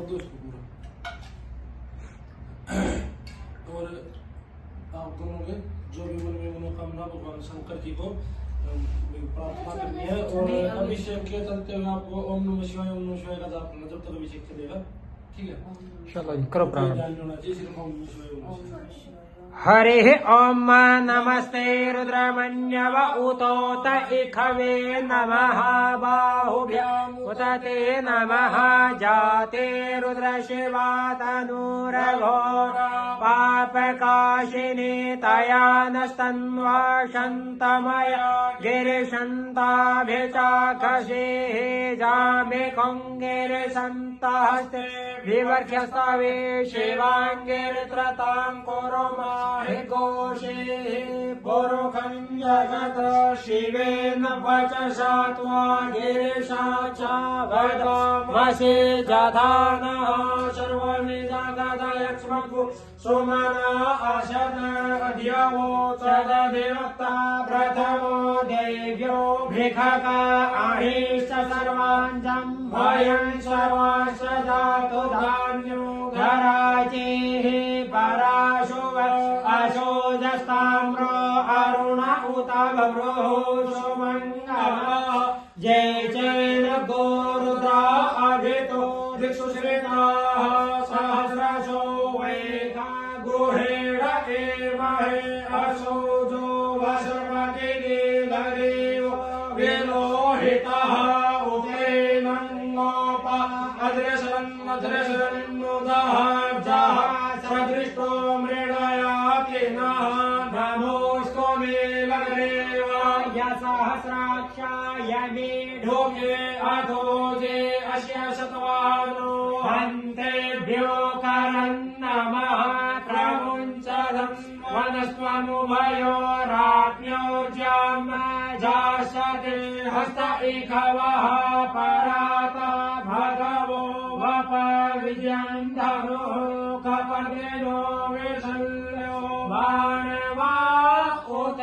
दो इसको पूरा। और आप दोनों के जो भी मन में मनोकामना भगवान शंकर जी को प्रार्थना करनी है। और अभिषेक के चलते हुए आपको ओम नमः शिवाय का जाप करना जब तक अभिषेक चलेगा। ठीक है, चलो जी करो प्रारंभ। ध्यान होना चाहिए सिर्फ ओम नमः शिवाय, ओम नमः शिवाय। हरिः ओम नमस्ते रुद्रमन्यव उतोत इखवे नमः बाहुभ्याम् उत ते नमः जाते रुद्रशिवा तनूरघोर पापकाशिनी तया नस्तन्वा शन्तमया गिरिशन्ताभिचाकषेः जामे कुङ्गिरिशन्तहस्ते विवर्घ्यस्तवे शिवाङ्गिरित्रतां कुरु घोषे पुरुखं जगत शिवेन वचसा त्वा गिरिशा च वदामसि जधानः सर्वं जगदयक्ष्मगु सुमना अशत अद्यवो तदेवता प्रथमो देव्यो भिखक अहिष्ट सर्वाञ्जं भयं सर्वांश जातु धान्यो धराजेः पराशुव अशोजस्ताम्रो अरुण उत भ्रो सुमङ्गलः जय जैन गोरुद्रा अभितो दिक्षुश्रिताः सहस्रशो वैका गुहेण एमहे अशोजो वसर्वगिरिधरेव विलोहितः उतेनोप अद्रशन्मुदः जः सदृष्टो मृणयाति नः नमोऽस्तु मे लग्नेव सहस्राक्षाय मे ढोके अधोजे अस्य शतवानो हन्तेभ्यो करन्नमः प्रमुञ्चदम् वनस्त्वमुभयोराज्ञो ज्याम जासते हस्त इखवः पराता भगवो वप विजयं धनुः कपदेनो विशल्यो मानवा उत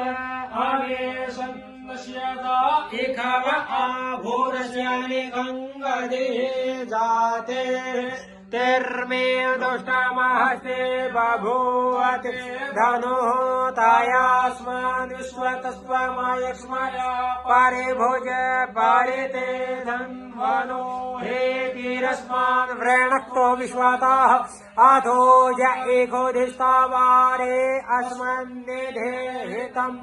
अवेशन्नश्यता इखव आभूरस्यानि गङ्गदिः जाते तिर्मे दुष्टमहस्ते बभूवते धनुः तायास्मान् विश्वतस्त्वमयक्ष्मया परिभुज परिते धन्वनो हेतिरस्मान् व्रणक्तो विश्वतः अधो य एकोधिस्तावारे अस्मन्निधेहितम्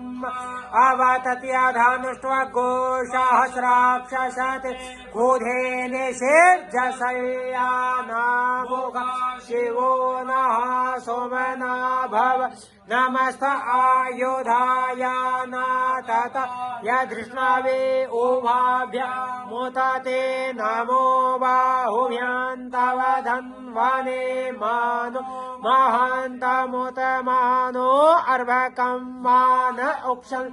अवतत्यधनुष्ट्वगोसहस्राक्षसत् क्रोधे निषेज्यशय्यानामुख शिवो नः सोमना भव नमस्त आयुधाय नातत यदृष्णवे उभाभ्यामुत ते नमो बाहुभ्यां तव धन्वने मानो महान्तमुत मानो अर्भकं मान उक्षन्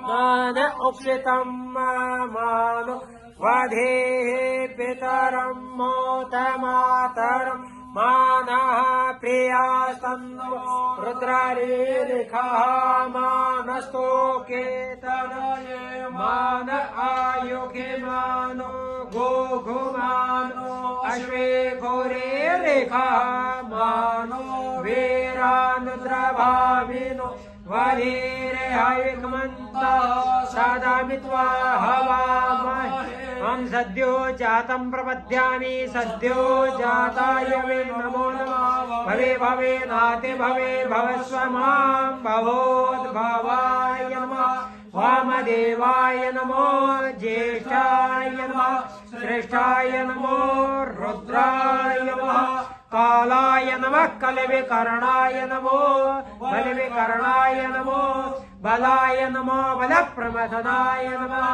मान उक्षितं मानो वधेः पितरं मोत मातरम् मानः प्रियास्तन्नो रुद्ररीलिखः मानस्तो केतनये मान आयुगे मानो गोघुमानो अश्वे घोरे रेखः मानो वीरानुद्रभाविनो वधीरे हविक्मन्तः सदा मित्वा हवामहे हम सद्यो जातं प्रपद्यामि सद्यो जाताय वे नमो नमः भवे भवे नाते भवे भवस्व मां भवोद्भवाय नमः वामदेवाय नमो ज्येष्ठाय नमः श्रेष्ठाय नमो रुद्राय नमः कालाय नमः कलविकर्णाय नमो बलविकर्णाय नमो बलाय नमो बलप्रमथनाय नमः